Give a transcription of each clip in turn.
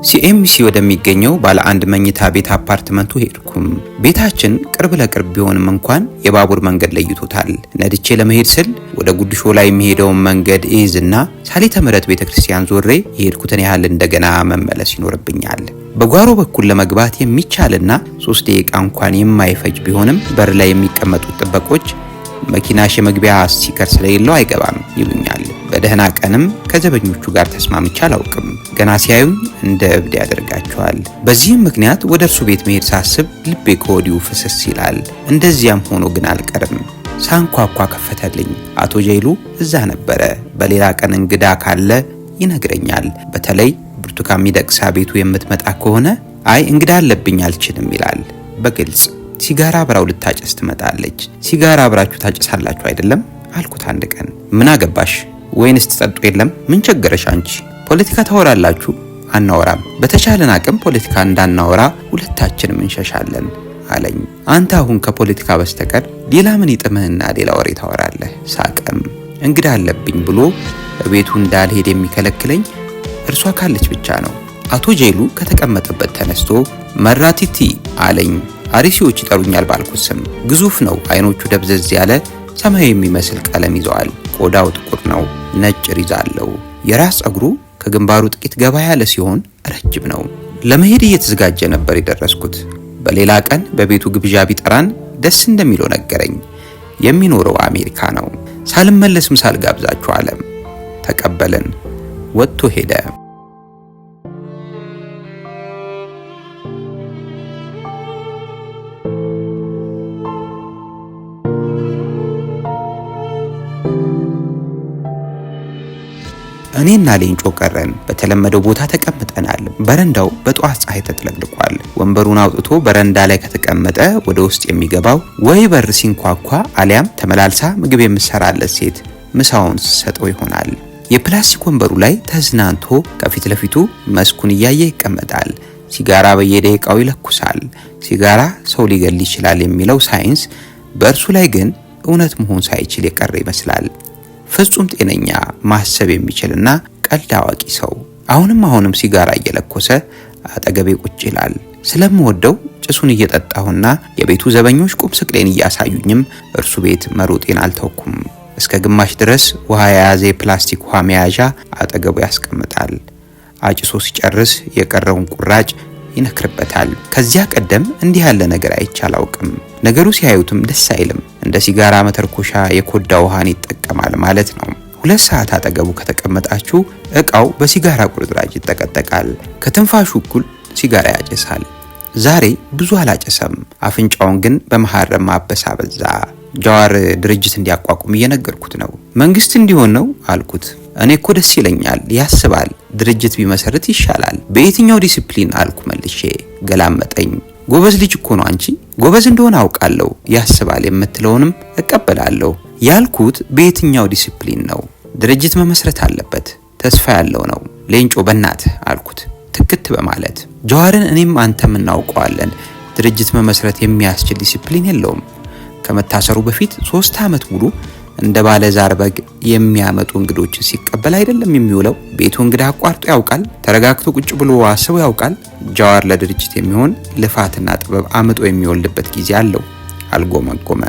ሲኤምሲ ወደሚገኘው ባለ አንድ መኝታ ቤት አፓርትመንቱ ሄድኩም። ቤታችን ቅርብ ለቅርብ ቢሆንም እንኳን የባቡር መንገድ ለይቶታል። ነድቼ ለመሄድ ስል ወደ ጉድሾ ላይ የሚሄደውን መንገድ እይዝና ሳሊተ ምሕረት ቤተክርስቲያን ዞሬ የሄድኩትን ያህል እንደገና መመለስ ይኖርብኛል። በጓሮ በኩል ለመግባት የሚቻልና 3 ደቂቃ እንኳን የማይፈጅ ቢሆንም በር ላይ የሚቀመጡት ጥበቆች መኪናሽ የመግቢያ ስቲከር ስለሌለው አይገባም ይሉኛል። በደህና ቀንም ከዘበኞቹ ጋር ተስማምቼ አላውቅም። ገና ሲያዩኝ እንደ እብድ ያደርጋቸዋል። በዚህም ምክንያት ወደ እርሱ ቤት መሄድ ሳስብ ልቤ ከወዲሁ ፍስስ ይላል። እንደዚያም ሆኖ ግን አልቀርም። ሳንኳኳ ከፈተልኝ። አቶ ጀይሉ እዛ ነበረ። በሌላ ቀን እንግዳ ካለ ይነግረኛል። በተለይ ብርቱካን ሚደቅሳ ቤቱ የምትመጣ ከሆነ አይ እንግዳ አለብኝ አልችልም ይላል በግልጽ። ሲጋራ አብራው ልታጨስ ትመጣለች። ሲጋራ አብራችሁ ታጨሳላችሁ አይደለም አልኩት አንድ ቀን። ምን አገባሽ? ወይንስ ትጠጡ የለም? ምን ቸገረሽ አንቺ? ፖለቲካ ታወራላችሁ? አናወራም። በተቻለን አቅም ፖለቲካ እንዳናወራ ሁለታችንም እንሸሻለን አለኝ። አንተ አሁን ከፖለቲካ በስተቀር ሌላ ምን ይጥምህና ሌላ ወሬ ታወራለህ? ሳቀም። እንግዳ አለብኝ ብሎ በቤቱ እንዳልሄድ የሚከለክለኝ እርሷ ካለች ብቻ ነው። አቶ ጀይሉ ከተቀመጠበት ተነስቶ መራቲቲ አለኝ። አሪሲዎች ይጠሩኛል ባልኩት ስም። ግዙፍ ነው። አይኖቹ ደብዘዝ ያለ ሰማያዊ የሚመስል ቀለም ይዘዋል። ቆዳው ጥቁር ነው። ነጭ ሪዝ አለው። የራስ ጸጉሩ ከግንባሩ ጥቂት ገባ ያለ ሲሆን ረጅም ነው። ለመሄድ እየተዘጋጀ ነበር የደረስኩት። በሌላ ቀን በቤቱ ግብዣ ቢጠራን ደስ እንደሚለው ነገረኝ። የሚኖረው አሜሪካ ነው። ሳልመለስም ሳልጋብዛችሁ አለም። ተቀበለን። ወጥቶ ሄደ። እኔና ሌንጮ ቀረን። በተለመደው ቦታ ተቀምጠናል። በረንዳው በጧት ፀሐይ ተጥለቅልቋል። ወንበሩን አውጥቶ በረንዳ ላይ ከተቀመጠ ወደ ውስጥ የሚገባው ወይ በር ሲንኳኳ አሊያም ተመላልሳ ምግብ የምሰራለት ሴት ምሳውን ሰጠው ይሆናል። የፕላስቲክ ወንበሩ ላይ ተዝናንቶ ከፊት ለፊቱ መስኩን እያየ ይቀመጣል። ሲጋራ በየደቂቃው ይለኩሳል። ሲጋራ ሰው ሊገል ይችላል የሚለው ሳይንስ በእርሱ ላይ ግን እውነት መሆን ሳይችል የቀረ ይመስላል። ፍጹም ጤነኛ፣ ማሰብ የሚችልና ቀልድ አዋቂ ሰው። አሁንም ሲጋራ እየለኮሰ አጠገቤ ቁጭ ይላል። ስለምወደው ጭሱን እየጠጣሁና የቤቱ ዘበኞች ቁም ስቅሌን እያሳዩኝም እርሱ ቤት መሮጤን አልተውኩም። እስከ ግማሽ ድረስ ውሃ የያዘ የፕላስቲክ ውሃ መያዣ አጠገቡ ያስቀምጣል። አጭሶ ሲጨርስ የቀረውን ቁራጭ ይነክርበታል። ከዚያ ቀደም እንዲህ ያለ ነገር አይቼ አላውቅም። ነገሩ ሲያዩትም ደስ አይልም። እንደ ሲጋራ መተርኮሻ የኮዳ ውሃን ይጠቀማል ማለት ነው። 2 ሰዓት አጠገቡ ከተቀመጣችሁ እቃው በሲጋራ ቁርጥራጭ ይጠቀጠቃል። ከትንፋሹ እኩል ሲጋራ ያጨሳል። ዛሬ ብዙ አላጨሰም። አፍንጫውን ግን በመሐረም ማበሳ በዛ። ጃዋር ድርጅት እንዲያቋቁም እየነገርኩት ነው። መንግስት እንዲሆን ነው አልኩት። እኔ እኮ ደስ ይለኛል፣ ያስባል፣ ድርጅት ቢመሰርት ይሻላል። በየትኛው ዲሲፕሊን አልኩ መልሼ። ገላመጠኝ። ጎበዝ ልጅ እኮ ነው አንቺ። ጎበዝ እንደሆነ አውቃለሁ፣ ያስባል የምትለውንም እቀበላለሁ። ያልኩት በየትኛው ዲሲፕሊን ነው? ድርጅት መመስረት አለበት፣ ተስፋ ያለው ነው። ሌንጮ በእናትህ አልኩት ትክት በማለት። ጃዋርን እኔም አንተም እናውቀዋለን። ድርጅት መመስረት የሚያስችል ዲሲፕሊን የለውም። ከመታሰሩ በፊት 3 ዓመት ሙሉ እንደ ባለ ዛር በግ የሚያመጡ እንግዶችን ሲቀበል አይደለም የሚውለው። ቤቱ እንግዳ አቋርጦ ያውቃል። ተረጋግቶ ቁጭ ብሎ አስቦ ያውቃል። ጃዋር ለድርጅት የሚሆን ልፋትና ጥበብ አምጦ የሚወልድበት ጊዜ አለው። አልጎመጎመ።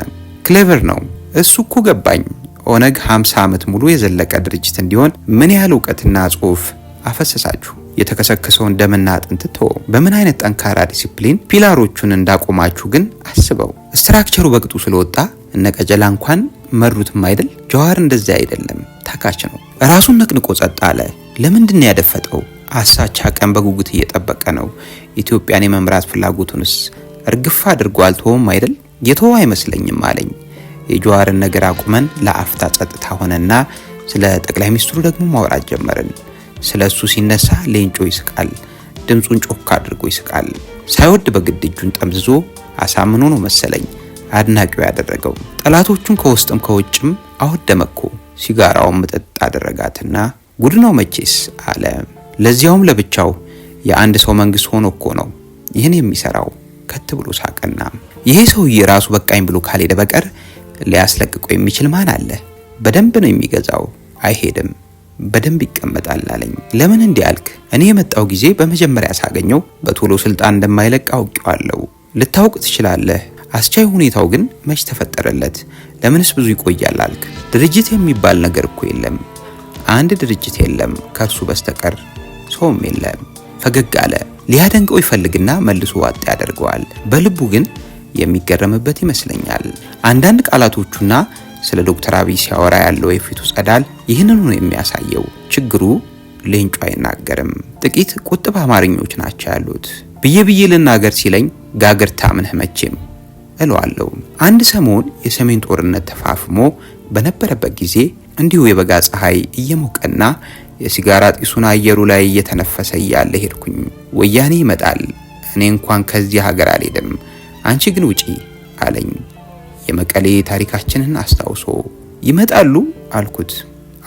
ክሌቨር ነው እሱ እኮ ገባኝ። ኦነግ 50 ዓመት ሙሉ የዘለቀ ድርጅት እንዲሆን ምን ያህል ዕውቀትና ጽሑፍ አፈሰሳችሁ? የተከሰከሰውን ደምና አጥንት ተወው። በምን አይነት ጠንካራ ዲሲፕሊን ፒላሮቹን እንዳቆማችሁ ግን አስበው። ስትራክቸሩ በቅጡ ስለወጣ እነ ቀጀላ እንኳን መሩትም አይደል? ጃዋር እንደዛ አይደለም፣ ታካች ነው። ራሱን ነቅንቆ ጸጥ አለ። ለምንድን ነው ያደፈጠው? አሳቻ ቀን በጉጉት እየጠበቀ ነው። ኢትዮጵያን የመምራት ፍላጎቱንስ እርግፍ አድርጎ አልተወም አይደል? የተወ አይመስለኝም አለኝ። የጃዋርን ነገር አቁመን ለአፍታ ጸጥታ ሆነና ስለ ጠቅላይ ሚኒስትሩ ደግሞ ማውራት ጀመርን። ስለሱ ሲነሳ ሌንጮ ይስቃል። ድምጹን ጮክ አድርጎ ይስቃል። ሳይወድ በግድ እጁን ጠምዝዞ አሳምኖ ነው መሰለኝ አድናቂው ያደረገው። ጠላቶቹን ከውስጥም ከውጭም አወደመኮ። ሲጋራውን መጠጥ አደረጋትና ጉድ ነው መቼስ አለ። ለዚያውም ለብቻው የአንድ ሰው መንግስት ሆኖ እኮ ነው ይህን የሚሰራው። ከት ብሎ ሳቀና ይሄ ሰውዬ ራሱ በቃኝ ብሎ ካልሄደ በቀር ሊያስለቅቀው የሚችል ማን አለ? በደንብ ነው የሚገዛው። አይሄድም። በደንብ ይቀመጣል አለኝ። ለምን እንዲህ አልክ? እኔ የመጣው ጊዜ በመጀመሪያ ሳገኘው በቶሎ ስልጣን እንደማይለቅ አውቄዋለሁ። ልታውቅ ትችላለህ። አስቻይ ሁኔታው ግን መች ተፈጠረለት? ለምንስ ብዙ ይቆያል አልክ? ድርጅት የሚባል ነገር እኮ የለም። አንድ ድርጅት የለም ከእርሱ በስተቀር ሰውም የለም። ፈገግ አለ። ሊያደንቀው ይፈልግና መልሶ ዋጥ ያደርገዋል። በልቡ ግን የሚገረምበት ይመስለኛል። አንዳንድ ቃላቶቹና ስለ ዶክተር አብይ ሲያወራ ያለው የፊቱ ጸዳል ይህንኑ ነው የሚያሳየው። ችግሩ ሌንጮ አይናገርም። ጥቂት ቁጥብ አማርኞች ናቸው ያሉት። ብዬ ልናገር ሲለኝ ጋግርታ ምንህ መቼም እለዋለሁ። አንድ ሰሞን የሰሜን ጦርነት ተፋፍሞ በነበረበት ጊዜ እንዲሁ የበጋ ፀሐይ እየሞቀና የሲጋራ ጢሱን አየሩ ላይ እየተነፈሰ እያለ ሄድኩኝ። ወያኔ ይመጣል፣ እኔ እንኳን ከዚህ ሀገር አልሄድም፣ አንቺ ግን ውጪ አለኝ። የመቀሌ ታሪካችንን አስታውሶ። ይመጣሉ አልኩት።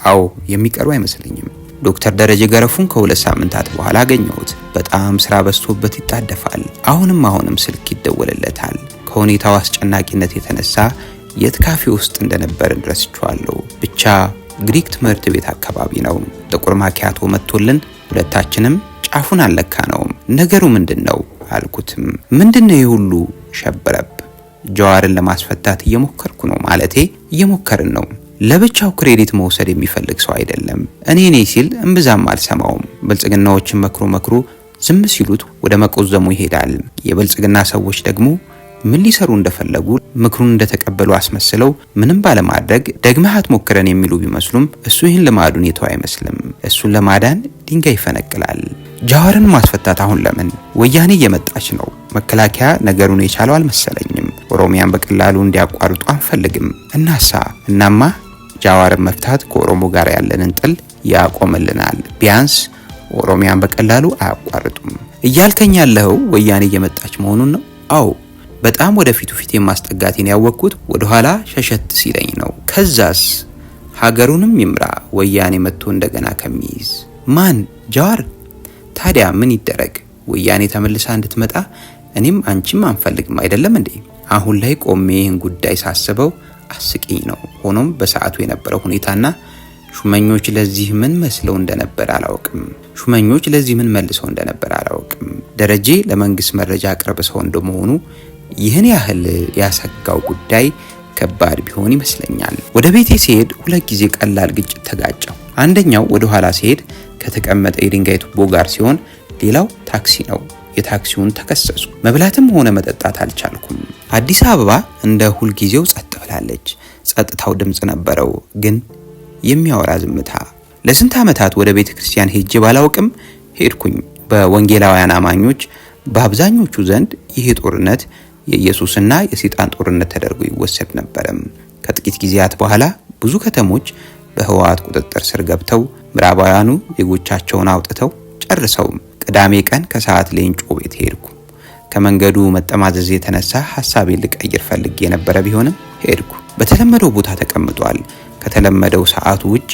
አዎ የሚቀሩ አይመስለኝም። ዶክተር ደረጀ ገረፉን ከ2 ሳምንታት በኋላ አገኘሁት። በጣም ስራ በዝቶበት ይጣደፋል። አሁንም ስልክ ይደወልለታል። ከሁኔታው አስጨናቂነት የተነሳ የት ካፌ ውስጥ እንደነበር ረስቼዋለሁ። ብቻ ግሪክ ትምህርት ቤት አካባቢ ነው። ጥቁር ማኪያቶ መጥቶልን ሁለታችንም ጫፉን አልለካ ነው። ነገሩ ምንድነው አልኩትም። ምንድነው የሁሉ ሸብረብ? ጀዋርን ለማስፈታት እየሞከርኩ ነው። ማለቴ እየሞከርን ነው። ለብቻው ክሬዲት መውሰድ የሚፈልግ ሰው አይደለም። እኔ ሲል እምብዛም አልሰማውም። ብልጽግናዎችን መክሮ ዝም ሲሉት ወደ መቆዘሙ ይሄዳል። የብልጽግና ሰዎች ደግሞ ምን ሊሰሩ እንደፈለጉ ምክሩን እንደተቀበሉ አስመስለው ምንም ባለማድረግ ደግመህ አትሞክረን የሚሉ ቢመስሉም እሱ ይህን ልማዱን የተው አይመስልም። እሱን ለማዳን ድንጋይ ይፈነቅላል። ጃዋርን ማስፈታት አሁን ለምን? ወያኔ እየመጣች ነው። መከላከያ ነገሩን የቻለው አልመሰለኝም። ኦሮሚያን በቀላሉ እንዲያቋርጡ አንፈልግም። እናማ ጃዋርን መፍታት ከኦሮሞ ጋር ያለንን ጥል ያቆምልናል። ቢያንስ ኦሮሚያን በቀላሉ አያቋርጡም። እያልከኝ ያለው ወያኔ እየመጣች መሆኑን ነው? አዎ። በጣም ወደፊቱ ፊት የማስጠጋቴን ያወቅኩት ወደ ኋላ ሸሸት ሲለኝ ነው። ከዛስ ሀገሩንም ይምራ ወያኔ መጥቶ እንደገና ከሚይዝ። ማን? ጃዋር። ታዲያ ምን ይደረግ? ወያኔ ተመልሳ እንድትመጣ እኔም አንቺም አንፈልግም አይደለም እንዴ? አሁን ላይ ቆሜ ይህን ጉዳይ ሳስበው አስቂኝ ነው። ሆኖም በሰዓቱ የነበረው ሁኔታና ሹመኞች ለዚህ ምን መስለው እንደነበር አላውቅም። ደረጀ ለመንግስት መረጃ ቅርብ ሰው እንደመሆኑ ይህን ያህል ያሰጋው ጉዳይ ከባድ ቢሆን ይመስለኛል። ወደ ቤቴ ሲሄድ 2 ጊዜ ቀላል ግጭት ተጋጨው። አንደኛው ወደ ኋላ ሲሄድ ከተቀመጠ የድንጋይ ቱቦ ጋር ሲሆን፣ ሌላው ታክሲ ነው። የታክሲውን ተከሰሱ። መብላትም ሆነ መጠጣት አልቻልኩም። አዲስ አበባ እንደ ሁልጊዜው ጸጥ ብላለች። ጸጥታው ድምጽ ነበረው፣ ግን የሚያወራ ዝምታ። ለስንት ዓመታት ወደ ቤተ ክርስቲያን ሄጄ ባላውቅም ሄድኩኝ። በወንጌላውያን አማኞች በአብዛኞቹ ዘንድ ይሄ ጦርነት የኢየሱስና የሰይጣን ጦርነት ተደርጎ ይወሰድ ነበርም። ከጥቂት ጊዜያት በኋላ ብዙ ከተሞች በህወሓት ቁጥጥር ስር ገብተው ምዕራባውያኑ ዜጎቻቸውን አውጥተው ጨርሰው ቅዳሜ ቀን ከሰዓት ሌንጮ ቤት ሄድኩ። ከመንገዱ መጠማዘዝ የተነሳ ሐሳቤን ልቀይር ፈልጌ የነበረ ቢሆንም ሄድኩ። በተለመደው ቦታ ተቀምጧል። ከተለመደው ሰዓቱ ውጭ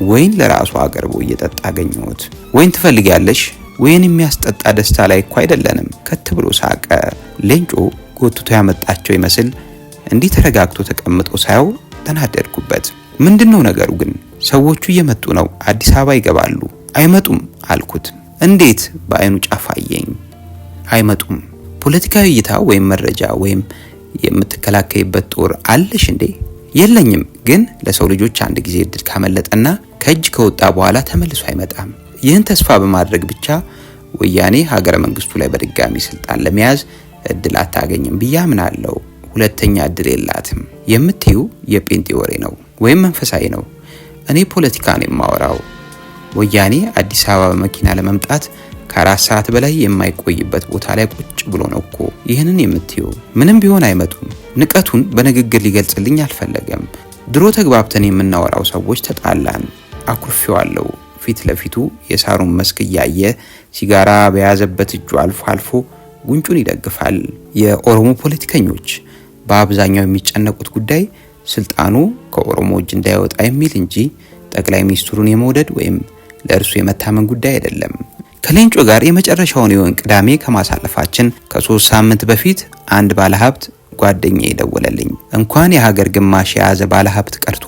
ወይን ለራሱ አቅርቦ እየጠጣ አገኘሁት። ወይን ትፈልጊያለሽ? ወይን የሚያስጠጣ ደስታ ላይ እኮ አይደለንም። ከት ብሎ ሳቀ። ሌንጮ ጎትቶ ያመጣቸው ይመስል እንዲህ ተረጋግቶ ተቀምጦ ሳየው ተናደድኩበት። ምንድነው ነገሩ ግን? ሰዎቹ እየመጡ ነው፣ አዲስ አበባ ይገባሉ። አይመጡም አልኩት። እንዴት? በአይኑ ጫፍ አየኝ። አይመጡም። ፖለቲካዊ እይታ ወይም መረጃ ወይም የምትከላከይበት ጦር አለሽ እንዴ? የለኝም፣ ግን ለሰው ልጆች አንድ ጊዜ እድል ካመለጠና ከእጅ ከወጣ በኋላ ተመልሶ አይመጣም። ይህን ተስፋ በማድረግ ብቻ ወያኔ ሀገረ መንግስቱ ላይ በድጋሚ ስልጣን ለመያዝ እድል አታገኝም ብዬ አምናለሁ። ሁለተኛ እድል የላትም። የምትዩ የጴንጤ ወሬ ነው ወይም መንፈሳዊ ነው። እኔ ፖለቲካ ነው የማወራው። ወያኔ አዲስ አበባ በመኪና ለመምጣት ከ4 ሰዓት በላይ የማይቆይበት ቦታ ላይ ቁጭ ብሎ ነው እኮ ይህንን የምትዩ። ምንም ቢሆን አይመጡም። ንቀቱን በንግግር ሊገልጽልኝ አልፈለገም። ድሮ ተግባብተን የምናወራው ሰዎች ተጣላን። አኩርፌዋለሁ። ፊት ለፊቱ የሳሩን መስክ እያየ ሲጋራ በያዘበት እጁ አልፎ አልፎ ጉንጩን ይደግፋል። የኦሮሞ ፖለቲከኞች በአብዛኛው የሚጨነቁት ጉዳይ ስልጣኑ ከኦሮሞ እጅ እንዳይወጣ የሚል እንጂ ጠቅላይ ሚኒስትሩን የመውደድ ወይም ለእርሱ የመታመን ጉዳይ አይደለም። ከሌንጮ ጋር የመጨረሻውን የወን ቅዳሜ ከማሳለፋችን ከ3 ሳምንት በፊት አንድ ባለሀብት ጓደኛዬ ደወለልኝ። እንኳን የሀገር ግማሽ የያዘ ባለሀብት ቀርቶ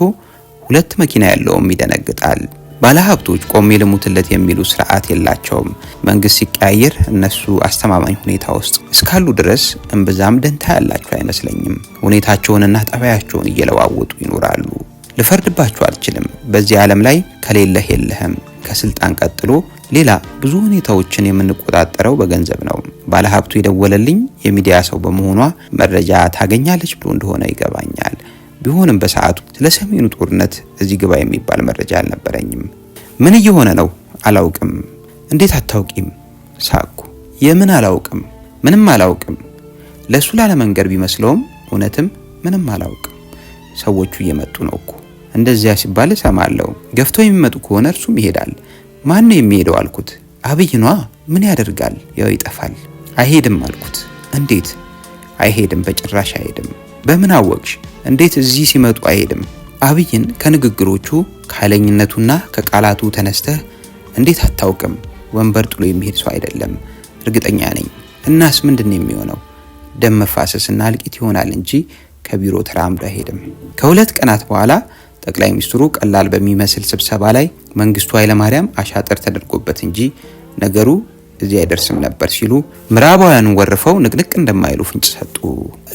2 መኪና ያለውም ይደነግጣል። ባለሀብቶች ቆሜ ልሙትለት የሚሉ ስርዓት የላቸውም። መንግስት ሲቀያየር እነሱ አስተማማኝ ሁኔታ ውስጥ እስካሉ ድረስ እምብዛም ደንታ ያላቸው አይመስለኝም። ሁኔታቸውንና ጠባያቸውን እየለዋወጡ ይኖራሉ። ልፈርድባቸው አልችልም። በዚህ ዓለም ላይ ከሌለህ የለህም። ከስልጣን ቀጥሎ ሌላ ብዙ ሁኔታዎችን የምንቆጣጠረው በገንዘብ ነው። ባለሀብቱ የደወለልኝ የሚዲያ ሰው በመሆኗ መረጃ ታገኛለች ብሎ እንደሆነ ይገባኛል። ቢሆንም በሰዓቱ ስለ ሰሜኑ ጦርነት እዚህ ግባ የሚባል መረጃ አልነበረኝም። ምን እየሆነ ነው? አላውቅም። እንዴት አታውቂም? ሳኩ። የምን አላውቅም? ምንም አላውቅም። ለሱ ላለመንገር ቢመስለውም እውነትም ምንም አላውቅም። ሰዎቹ እየመጡ ነው እኮ። እንደዚያ ሲባል እሰማለሁ። ገፍተው የሚመጡ ከሆነ እርሱም ይሄዳል። ማን ነው የሚሄደው አልኩት። አብይ ነዋ። ምን ያደርጋል? ያው ይጠፋል። አይሄድም አልኩት። እንዴት አይሄድም? በጭራሽ አይሄድም። በምን አወቅሽ? እንዴት እዚህ ሲመጡ አይሄድም? አብይን ከንግግሮቹ ከኃይለኝነቱና ከቃላቱ ተነስተህ እንዴት አታውቅም? ወንበር ጥሎ የሚሄድ ሰው አይደለም፣ እርግጠኛ ነኝ። እናስ ምንድነው የሚሆነው? ደም መፋሰስና እልቂት ይሆናል እንጂ ከቢሮ ተራምዶ አይሄድም። ከሁለት ቀናት በኋላ ጠቅላይ ሚኒስትሩ ቀላል በሚመስል ስብሰባ ላይ መንግስቱ ኃይለማርያም አሻጥር ተደርጎበት እንጂ ነገሩ እዚህ አይደርስም ነበር ሲሉ ምዕራባውያኑን ወርፈው ንቅንቅ እንደማይሉ ፍንጭ ሰጡ።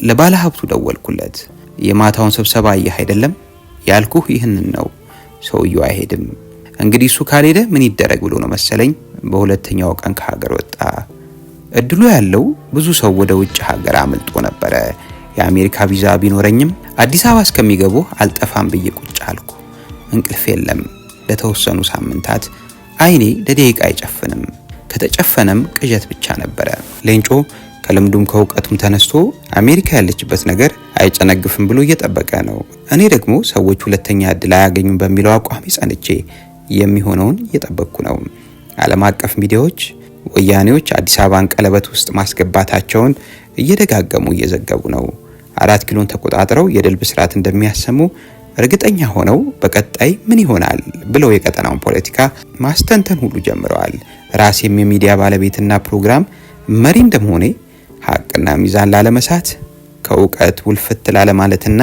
ለባለ ሀብቱ ደወልኩለት። የማታውን ስብሰባ አየህ አይደለም? ያልኩህ ይህንን ነው። ሰውየው አይሄድም። እንግዲህ እሱ ካልሄደ ምን ይደረግ ብሎ ነው መሰለኝ በሁለተኛው ቀን ከሀገር ወጣ። እድሉ ያለው ብዙ ሰው ወደ ውጭ ሀገር አመልጦ ነበረ። የአሜሪካ ቪዛ ቢኖረኝም አዲስ አበባ እስከሚገቡ አልጠፋም ብዬ ቁጭ አልኩ። እንቅልፍ የለም። ለተወሰኑ ሳምንታት አይኔ ለደቂቃ አይጨፍንም። ከተጨፈነም ቅዠት ብቻ ነበረ። ሌንጮ ከልምዱም ከእውቀቱም ተነስቶ አሜሪካ ያለችበት ነገር አይጨነግፍም ብሎ እየጠበቀ ነው። እኔ ደግሞ ሰዎች ሁለተኛ እድል አያገኙም በሚለው አቋም ጸንቼ የሚሆነውን እየጠበቅኩ ነው። ዓለም አቀፍ ሚዲያዎች ወያኔዎች አዲስ አበባን ቀለበት ውስጥ ማስገባታቸውን እየደጋገሙ እየዘገቡ ነው። 4 ኪሎን ተቆጣጥረው የድል ብስራት እንደሚያሰሙ እርግጠኛ ሆነው በቀጣይ ምን ይሆናል ብለው የቀጠናውን ፖለቲካ ማስተንተን ሁሉ ጀምረዋል። ራሴም የሚዲያ ባለቤትና ፕሮግራም መሪ እንደመሆኔ ሀቅና ሚዛን ላለመሳት ከእውቀት ውልፍት ላለማለትና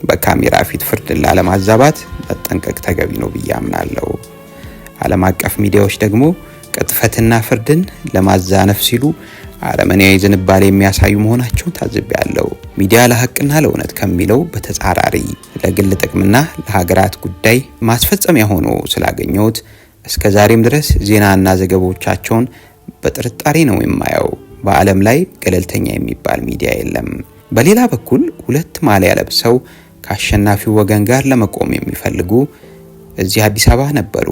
በካሜራ ፊት ፍርድን ላለማዛባት መጠንቀቅ ተገቢ ነው ብዬ አምናለሁ። ዓለም አቀፍ ሚዲያዎች ደግሞ ቅጥፈትና ፍርድን ለማዛነፍ ሲሉ አረመኔያዊ ዝንባሌ የሚያሳዩ መሆናቸውን ታዝቤያለሁ። ሚዲያ ለሀቅና ለእውነት ከሚለው በተጻራሪ ለግል ጥቅምና ለሀገራት ጉዳይ ማስፈጸሚያ ሆኖ ስላገኘሁት እስከ ዛሬም ድረስ ዜናና ዘገባዎቻቸውን በጥርጣሬ ነው የማየው። በዓለም ላይ ገለልተኛ የሚባል ሚዲያ የለም። በሌላ በኩል ሁለት ማሊያ ለብሰው ከአሸናፊው ወገን ጋር ለመቆም የሚፈልጉ እዚህ አዲስ አበባ ነበሩ።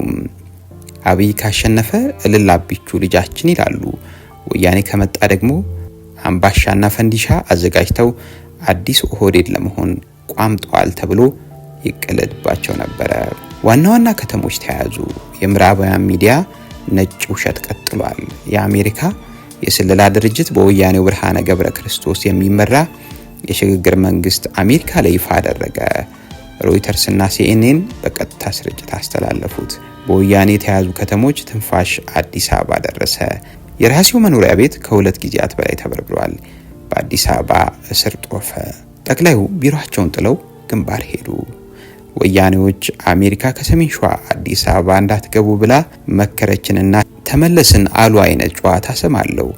አብይ ካሸነፈ እልል አቢቹ ልጃችን ይላሉ። ወያኔ ከመጣ ደግሞ አምባሻና ፈንዲሻ አዘጋጅተው አዲስ ኦህዴድ ለመሆን ቋምጠዋል ተብሎ ይቀለድባቸው ነበረ። ዋና ዋና ከተሞች ተያዙ። የምዕራባውያን ሚዲያ ነጭ ውሸት ቀጥሏል። የአሜሪካ የስለላ ድርጅት በወያኔው ብርሃነ ገብረ ክርስቶስ የሚመራ የሽግግር መንግስት አሜሪካ ላይ ይፋ አደረገ። ሮይተርስ እና ሲኤንኤን በቀጥታ ስርጭት አስተላለፉት። በወያኔ የተያዙ ከተሞች ትንፋሽ አዲስ አበባ ደረሰ። የራሴው መኖሪያ ቤት ከ2 ጊዜያት በላይ ተበርብሯል። በአዲስ አበባ እስር ጦፈ። ጠቅላዩ ቢሮአቸውን ጥለው ግንባር ሄዱ። ወያኔዎች አሜሪካ ከሰሜን ሸዋ አዲስ አበባ እንዳትገቡ ብላ መከረችንና ተመለስን አሉ አይነት ጨዋታ ሰማለው።